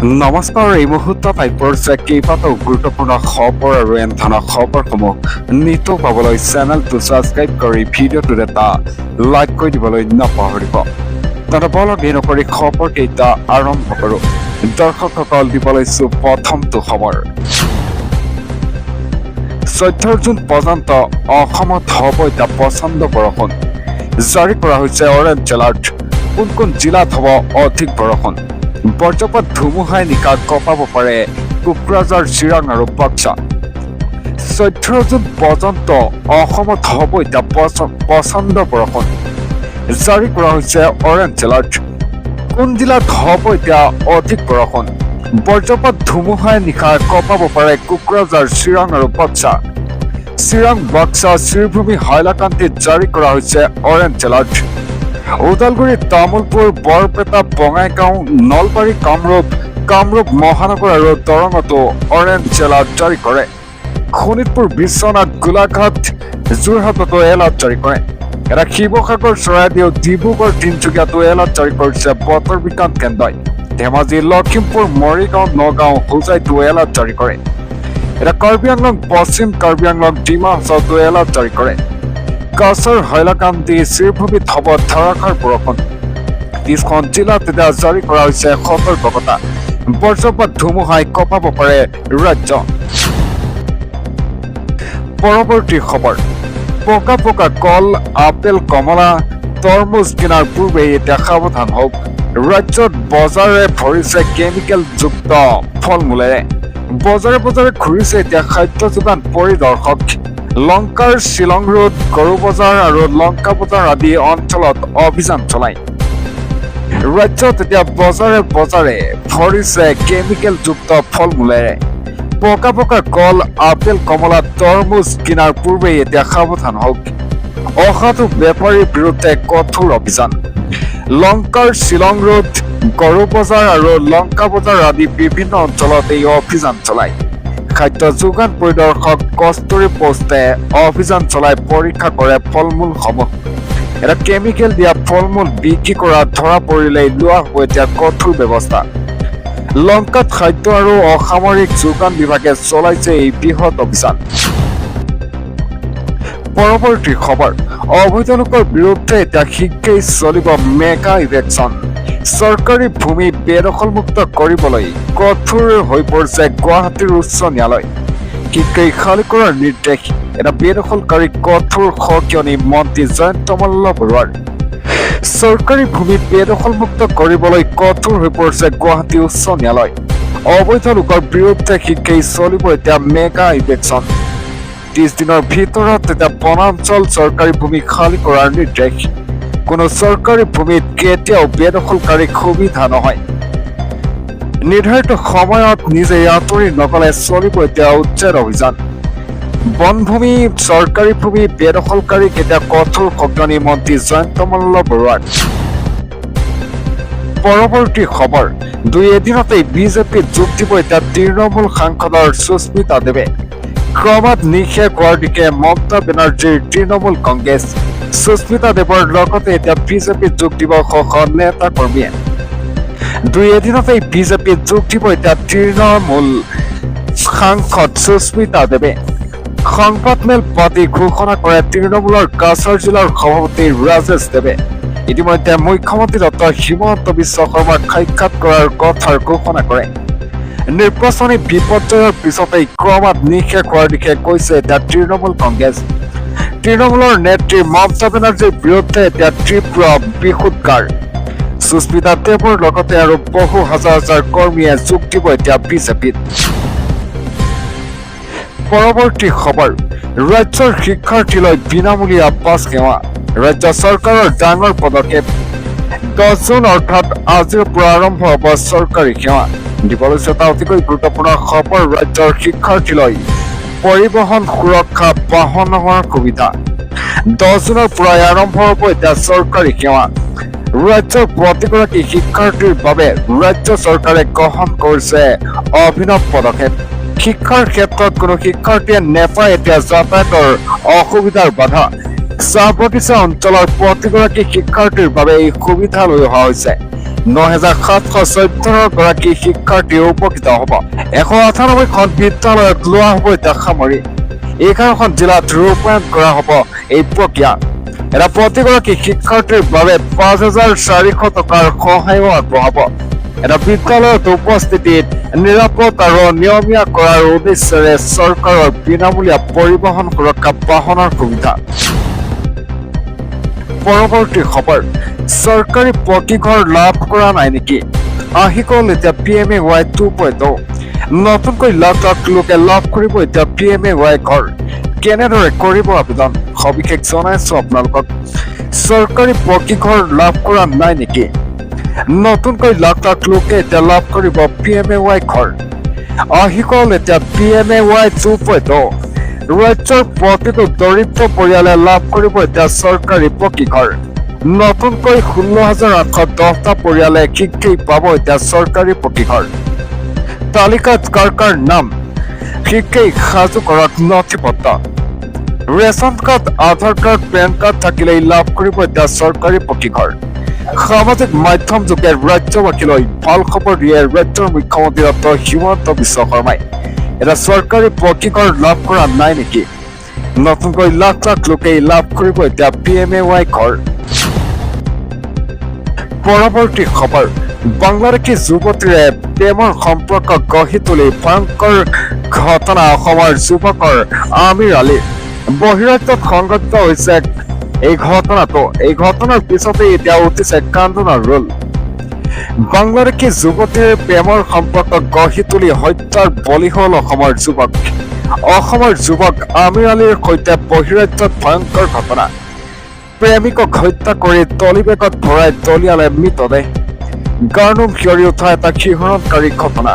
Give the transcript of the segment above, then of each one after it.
নমস্কাৰ। এই মুহূৰ্তত আইপৰছে কেইবাটাও গুৰুত্বপূৰ্ণ খবৰ আৰু এন ধৰণৰ খবৰসমূহ নিতৌ পাবলৈ চেনেলটো ছাবস্ক্ৰাইব কৰি ভিডিঅ'টোত এটা লাইক কৰি দিবলৈ নাপাহৰিব। তথা বলক দেৰি নকৰি খবৰকেইটা আৰম্ভ কৰোঁ। দৰ্শকসকল দিবলৈ প্ৰথমটো খবৰ। 14 জুন পৰ্যন্ত অসমত হ'ব এতিয়া প্ৰচণ্ড বৰষুণ। জাৰি কৰা হৈছে অৰেঞ্জ এলাৰ্ট। কোন কোন জিলাত হ'ব অধিক বৰষুণ? বজ্ৰপাত ধুমুহাই নিশা কঁপাব পাৰে কোকৰাঝাৰ, চিৰাং আৰু বাক্সা। 14 জুন পৰ্যন্ত অসমত হ'ব এতিয়া প্ৰচণ্ড বৰষুণ। জাৰি কৰা হৈছে অৰেঞ্জ এলাৰ্ট। কোন জিলাত হ'ব এতিয়া অধিক বৰষুণ? বজ্ৰপাত ধুমুহাই নিশা কঁপাব পাৰে কোকৰাঝাৰ, চিৰাং আৰু বাক্সা। চিৰাং, বাক্সা, শ্ৰীভূমি, হাইলাকান্দিত জাৰি কৰা হৈছে অৰেঞ্জ এলাৰ্ট। ওদালগুৰি, তামুলপুৰ, বৰপেটা, বঙাইগাঁও, নলবাৰী, কামৰূপ মহানগৰ আৰু দৰঙতো অৰেঞ্জ এলাৰ্ট জাৰি কৰে। শোণিতপুৰ, বিশ্বনাথ, গোলাঘাট, যোৰহাটতো এলাৰ্ট জাৰি কৰে। এটা শিৱসাগৰ, চৰাইদেউ, ডিব্ৰুগড়, তিনিচুকীয়াতো এলাৰ্ট জাৰি কৰিছে বতৰ বিজ্ঞান কেন্দ্ৰই। ধেমাজি, লখিমপুৰ, মৰিগাঁও, নগাঁও, হোজাইতো এলাৰ্ট জাৰি কৰে। এটা কাৰ্বি আংলং, পশ্চিম কাৰ্বি আংলং, ডিমা হাছাওতো এলাৰ্ট জাৰি কৰে। কাছাৰ, হাইলাকান্দি, শ্ৰীভূমিত হ'ব ধাৰাসাৰ বৰষুণ। 30খন জিলাত এতিয়া জাৰি কৰা হৈছে সতৰ্কতা। বজ্ৰপাত ধুমুহাই কঁপাব পাৰে ৰাজ্য। পৰৱৰ্তী খবৰ। পকা কল, আপেল, কমলা, তৰমুজ কিনাৰ পূৰ্বে এতিয়া সাৱধান হওক। ৰাজ্যত বজাৰে ভৰিছে কেমিকেলযুক্ত ফল মূলেৰে। বজাৰে ঘূৰিছে এতিয়া খাদ্য যোগান পৰিদৰ্শক। লংকাৰ শ্বিলং ৰোড, গৰু বজাৰ আৰু লংকা বজাৰ আদি অঞ্চলত অভিযান চলায়। ৰাজ্যত এতিয়া বজাৰে ভৰিছে কেমিকেলযুক্ত ফল মূলেৰে। পকা কল, আপেল, কমলা, তৰমুজ কিনাৰ পূৰ্বে এতিয়া সাৱধান হওক। অসাধু বেপাৰীৰ বিৰুদ্ধে কঠোৰ অভিযান। লংকাৰ শ্বিলং ৰোড, গৰু বজাৰ আৰু লংকা বজাৰ আদি বিভিন্ন অঞ্চলত এই অভিযান চলায়। খাদ্য যোগান পৰিদৰ্শক কস্তুৰী পোষ্টে অভিযান চলাই পৰীক্ষা কৰে ফল মূলসমূহ। এটা কেমিকেল দিয়া ফল মূল বিক্ৰী কৰা ধৰা পৰিলেই লোৱা হ'ব এতিয়া কঠোৰ ব্যৱস্থা। লংকাত খাদ্য আৰু অসামৰিক যোগান বিভাগে চলাইছে এই বৃহৎ অভিযান। পৰৱৰ্তী খবৰ। অবৈধ লোকৰ বিৰুদ্ধে এতিয়া শীঘ্ৰেই চলিব মেগা ইভেকশ্যন। চৰকাৰী ভূমি বেদখলমুক্ত কৰিবলৈ কঠোৰ হৈ পৰিছে গুৱাহাটীৰ উচ্চ ন্যায়ালয়। শীঘ্ৰেই খালী কৰাৰ নিৰ্দেশ এটা বেদখলকাৰীক কঠোৰ সকিয়নি মন্ত্ৰী জয়ন্ত মল্ল বৰুৱাৰ। চৰকাৰী ভূমি বেদখলমুক্ত কৰিবলৈ কঠোৰ হৈ পৰিছে গুৱাহাটী উচ্চ ন্যায়ালয়। অবৈধ লোকৰ বিৰুদ্ধে শীঘ্ৰেই চলিব এতিয়া মেগা ইভেকশ্যন। 30 দিনৰ ভিতৰত এতিয়া বনাঞ্চল চৰকাৰী ভূমি খালী কৰাৰ নিৰ্দেশ। কোনো চৰকাৰী ভূমিত কেতিয়াও বেদখলকাৰীক সুবিধা নহয়। নিৰ্ধাৰিত সময়ত নিজে আঁতৰি নগলে চলিব এতিয়া উচ্ছেদ অভিযান। বনভূমি, চৰকাৰী ভূমি বেদখলকাৰীক এতিয়া কঠোৰ সকিয়নি মন্ত্ৰী জয়ন্ত মল্ল বৰুৱাৰ। পৰৱৰ্তী খবৰ। 2 এদিনতেই বিজেপিত যোগ দিব এতিয়া তৃণমূল সাংসদৰ সুস্মিতা দেৱে। ক্ৰমাৎ নিশেষ হোৱাৰ দিশে মমতা বেনাৰ্জীৰ তৃণমূল কংগ্ৰেছ। সুস্মিতা দেৱৰ লগতে এতিয়া বিজেপিত যোগ দিব নেতা কৰ্মীয়ে। 2 এদিনতেই বিজেপিত যোগ দিব এতিয়া তৃণমূল সাংসদ সুস্মিতা দেৱে। সংবাদমেল পাতি ঘোষণা কৰে তৃণমূলৰ কাছাৰ জিলাৰ সভাপতি ৰাজেশ দেৱে। ইতিমধ্যে মুখ্যমন্ত্ৰী ডক্টৰ হিমন্ত বিশ্ব শৰ্মাক সাক্ষাৎ কৰাৰ কথাৰ ঘোষণা কৰে। নিৰ্বাচনী বিপৰ্যয়ৰ পিছতেই ক্ৰমাৎ নিশেষ হোৱাৰ দিশে গৈছে এতিয়া তৃণমূল কংগ্ৰেছ। তৃণমূলৰ নেত্ৰী মমতা বেনাৰ্জীৰ বিৰুদ্ধে এতিয়া তীব্ৰ বিষোদগাৰ। সুস্মিতা দেৱৰ লগতে আৰু বহু হাজাৰ কৰ্মীয়ে যোগ দিব এতিয়া বিজেপিত। পৰৱৰ্তী খবৰ। ৰাজ্যৰ শিক্ষাৰ্থীলৈ বিনামূলীয়া বাছ সেৱা। ৰাজ্য চৰকাৰৰ ডাঙৰ পদক্ষেপ। 10 জুন অৰ্থাৎ আজিৰ পৰা আৰম্ভ হ'ব চৰকাৰী সেৱা। দিবলৈ এটা অতিকৈ গুৰুত্বপূৰ্ণ খবৰ। ৰাজ্যৰ শিক্ষাৰ্থীলৈ পৰিবহণ সুৰক্ষা বাহনৰ সুবিধা। 10 জুনৰ পৰাই আৰম্ভ হ'ব এতিয়া চৰকাৰী সেৱা। ৰাজ্যৰ প্ৰতিগৰাকী শিক্ষাৰ্থীৰ বাবে ৰাজ্য চৰকাৰে গ্ৰহণ কৰিছে অভিনৱ পদক্ষেপ। শিক্ষাৰ ক্ষেত্ৰত কোনো শিক্ষাৰ্থীয়ে নেপায় এতিয়া যাতায়াতৰ অসুবিধাৰ বাধা। চাহ বাগিচা অঞ্চলৰ প্ৰতিগৰাকী শিক্ষাৰ্থীৰ বাবে এই সুবিধা লৈ অহা হৈছে। 9,714 গৰাকী শিক্ষাৰ্থী উপকৃত হ'ব। 198খন বিদ্যালয়ত লোৱা হ'ব এতিয়া সামৰি। 11খন জিলাত ৰূপায়ণ কৰা হ'ব এই প্ৰক্ৰিয়া। এটা প্ৰতিগৰাকী শিক্ষাৰ্থীৰ বাবে 5,400 টকাৰ সহায়ো আগবঢ়াব। এটা বিদ্যালয়ত উপস্থিতিত নিৰাপদ আৰু নিয়মীয়া কৰাৰ উদ্দেশ্যেৰে চৰকাৰৰ বিনামূলীয়া পৰিবহণ সুৰক্ষা বাহনৰ সুবিধা। পৰৱৰ্তী খবৰ, চৰকাৰী পকীঘৰ লাভ কৰা নাই নেকি? আহি গ'ল এতিয়া PMAY 2.0। নতুনকৈ লাখ লাখ লোকে লাভ কৰিব এতিয়া PMAY ঘৰ। কেনেদৰে কৰিব আবেদন, সবিশেষ জনাইছো আপোনালোকক। চৰকাৰী পকীঘৰ লাভ কৰা নাই নেকি? নতুনকৈ লাখ লাখ লোকে এতিয়া লাভ কৰিব PMAY ঘৰ। আহি গ'ল এতিয়া PMAY 2.0। ৰাজ্যৰ প্ৰতিটো দৰিদ্ৰ পৰিয়ালে লাভ কৰিব এতিয়া চৰকাৰী পকীঘৰ। নতুনকৈ 16,810টা পৰিয়ালে শীঘ্ৰেই পাব এতিয়া চৰকাৰী পকীঘৰ। তালিকাত কাৰ কাৰ নাম, শীঘ্ৰেই সাজু কৰক নথিপত্ৰ। ৰেচন কাৰ্ড, আধাৰ কাৰ্ড, পেন কাৰ্ড থাকিলেই লাভ কৰিব এতিয়া চৰকাৰী পকীঘৰ। সামাজিক মাধ্যম যোগে ৰাজ্যবাসীলৈ ভাল খবৰ দিয়ে ৰাজ্যৰ মুখ্যমন্ত্ৰী ডক্টৰ হিমন্ত বিশ্ব শৰ্মাই। এটা চৰকাৰী পকীঘৰ লাভ কৰা নাই নেকি? নতুনকৈ লাখ লাখ লোকেই লাভ কৰিব এতিয়া PMAY ঘৰ। পৰৱৰ্তী খবৰ, বাংলাদেশী যুৱতীৰে প্ৰেমৰ সম্পৰ্ক গঢ়ি তুলি ভয়ংকৰ ঘটনা অসমৰ যুৱকৰ আমিৰ আলী। বহিৰাজ্যত সংঘটিত হৈছে এই ঘটনাটো। এই ঘটনাৰ পিছতে এতিয়া উঠিছে কান্দোনৰ ৰোল। বাংলাদেশী যুৱতীৰ প্ৰেমৰ সম্পৰ্ক গঢ়ি তুলি হত্যাৰ বলি হ'ল অসমৰ যুৱক। অসমৰ যুৱক আমিৰ আলীৰ সৈতে বহিৰাজ্যত ভয়ংকৰ ঘটনা। প্ৰেমিকক হত্যা কৰি ট্ৰলি-বেগত ভৰাই দলিয়ালে মৃতদেহ। গাৰ-নোম শিয়ৰি উঠা এটা শিহৰণকাৰী ঘটনা।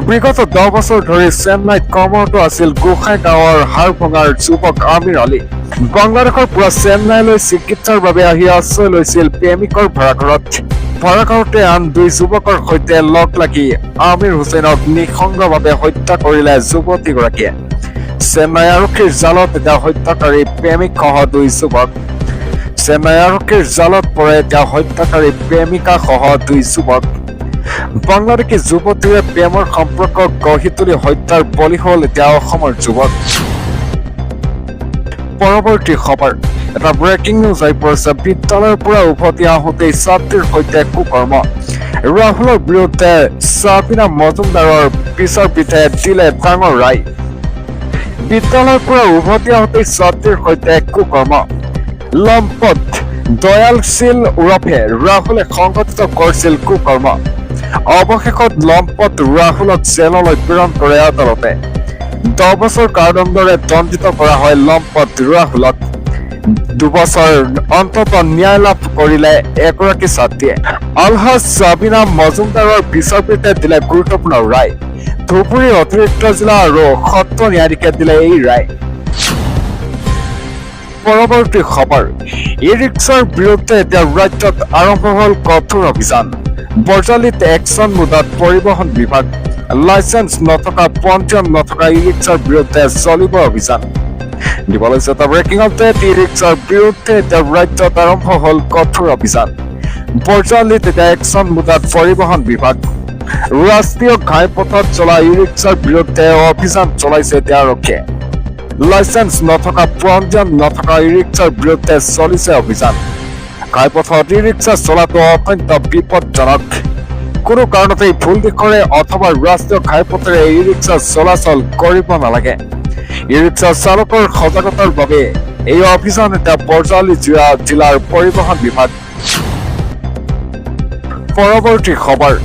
বিগত 10 বছৰ ধৰি চেন্নাইত কৰ্মৰত আছিল গোসাই গাঁৱৰ হাড়ভঙাৰ যুৱক আমিৰ আলী। বাংলাদেশৰ পৰা চেন্নাইলৈ চিকিৎসাৰ বাবে আহি আশ্ৰয় লৈছিল প্ৰেমিকৰ ভাড়াঘৰত। ভাড়াঘৰতে আন 2 যুৱকৰ সৈতে লগ লাগি আমিৰ হুছেইনক নিঃসংগভাৱে হত্যা কৰিলে যুৱতীগৰাকীয়ে। চেন্নাই আৰক্ষীৰ জালত এতিয়া হত্যাকাৰী প্ৰেমিকসহ 2 যুৱক। চেন্নাই আৰক্ষীৰ জালত পৰে এতিয়া হত্যাকাৰী প্ৰেমিকাসহ 2 যুৱক। বাংলাদেশী যুৱতীৰে প্ৰেমৰ সম্পৰ্ক গঢ়ি তুলি হত্যাৰ বলি হ'ল এতিয়া অসমৰ যুৱক। পৰৱৰ্তী খবৰ, এটা ব্ৰেকিং নিউজ আহি পৰিছে। বিদ্যালয়ৰ পৰা উভতি আহোঁতেই ছাত্ৰীৰ সৈতে কুকৰ্ম। ৰাহুলৰ বিৰুদ্ধে সাবিনা মজুমদাৰৰ পিছৰ পিঠে দিলে ডাঙৰ ৰায়। বিদ্যালয়ৰ পৰা উভতি আহোঁতেই ছাত্ৰীৰ সৈতে কুকৰ্ম। লম্পট দয়ালশীল ওৰফে ৰাহুলে সংঘটিত কৰিছিল কুকৰ্ম। অৱশেষত লম্পট ৰাহুলক জেললৈ প্ৰেৰণ কৰে আদালতে। 10 বছৰ কাৰাদণ্ডৰে দণ্ডিত কৰা হয় লম্পট ৰাহুলক। 2 বছৰ অন্তত ন্যায় লাভ কৰিলে এগৰাকী ছাত্ৰীয়ে। আলহাজ সাবিনা মজুমদাৰৰ বিচাৰপীঠে দিলে গুৰুত্বপূৰ্ণ ৰায়। ধুবুৰী অতিৰিক্ত জিলা আৰু সত্ৰ ন্যায়াধীশে দিলে এই ৰায়। পৰৱৰ্তী খবৰ, ই-ৰিক্সাৰ বিৰুদ্ধে এতিয়া ৰাজ্যত আৰম্ভ হ'ল কঠোৰ অভিযান। বৰজালিত একশ্যন মোডত পৰিবহণ বিভাগ। লাইচেন্স নথকা, পঞ্জীয়ন নথকা ই-ৰিক্সাৰ বিৰুদ্ধে চলিব অভিযান। দিব লৈছে এটা ব্ৰেকিং আপডেট। ই-ৰিক্সাৰ বিৰুদ্ধে এতিয়া ৰাজ্যত আৰম্ভ হ'ল কঠোৰ অভিযান। বৰজালিত এতিয়া একশ্যন মোডত পৰিবহণ বিভাগ। ৰাষ্ট্ৰীয় ঘাইপথত চলা ই-ৰিক্সাৰ বিৰুদ্ধে অভিযান চলাইছে এতিয়া আৰক্ষীয়ে। লাইচেন্স নথকা, পঞ্জীয়ন নথকা ই-ৰিক্সাৰ বিৰুদ্ধে চলিছে অভিযান। ঘাইপথত ই-ৰিক্সা চলাটো অত্যন্ত বিপদজনক। কোনো কাৰণতেই ভুল দিশৰে অথবা ৰাষ্ট্ৰীয় ঘাইপথেৰে ই-ৰিক্সা চলাচল কৰিব নালাগে। ই-ৰিক্সা চালকৰ সজাগতাৰ বাবে এই অভিযান এতিয়া বৰজালি জিলাৰ পৰিবহণ বিভাগ। পৰৱৰ্তী খবৰ,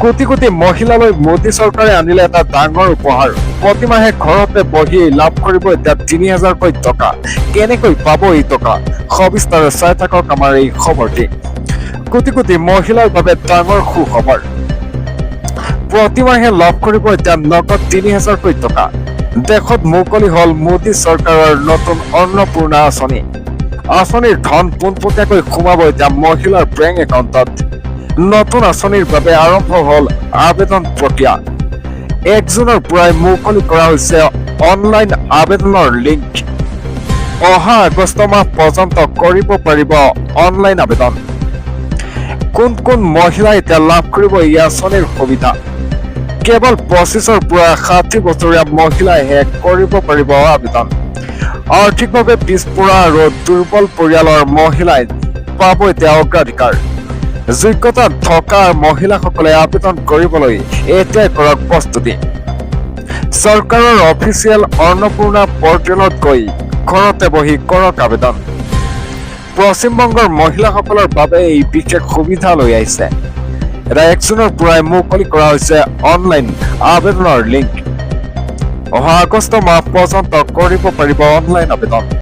কোটি কোটি মহিলালৈ মোদী চৰকাৰে আনিলে এটা ডাঙৰ উপহাৰ। প্ৰতিমাহে ঘৰতে বহি লাভ কৰিব এতিয়া 3,000কৈ টকা। কেনেকৈ পাব এই টকা, সবিস্তাৰে চাই থাকক আমাৰ এই খবৰটি। কোটি কোটি মহিলাৰ বাবে ডাঙৰ সুখবৰ। প্ৰতিমাহে লাভ কৰিব এতিয়া নগদ 3,000কৈ টকা। দেশত মুকলি হ'ল মোদী চৰকাৰৰ নতুন অন্নপূৰ্ণা আঁচনি। আঁচনিৰ ধন পোনপটীয়াকৈ সোমাব এতিয়া মহিলাৰ বেংক একাউণ্টত। নতুন আঁচনিৰ বাবে আৰম্ভ হ'ল আবেদন প্ৰক্ৰিয়া। 1 জুনৰ পৰাই মুকলি কৰা হৈছে অনলাইন আবেদনৰ লিংক। অহা আগষ্ট মাহ পৰ্যন্ত কৰিব পাৰিব অনলাইন আবেদন। কোন কোন মহিলাই এতিয়া লাভ কৰিব এই আঁচনিৰ সুবিধা? কেৱল 25ৰ পৰা 60 বছৰীয়া মহিলাইহে কৰিব পাৰিব আবেদন। আৰ্থিকভাৱে পিছপৰা আৰু দুৰ্বল পৰিয়ালৰ মহিলাই পাব এতিয়া অগ্ৰাধিকাৰ। যোগ্যতা থকা মহিলাসকলে আবেদন কৰিবলৈ এতিয়াই কৰক প্ৰস্তুতি। চৰকাৰৰ অফিচিয়েল অন্নপূৰ্ণা পৰ্টেলত গৈ ঘৰতে বহি কৰক আবেদন। পশ্চিমবংগৰ মহিলাসকলৰ বাবে এই বিশেষ সুবিধা লৈ আহিছে। 1 জুনৰ পৰাই মুকলি কৰা হৈছে অনলাইন আবেদনৰ লিংক। অহা আগষ্ট মাহ পৰ্যন্ত কৰিব পাৰিব অনলাইন আবেদন।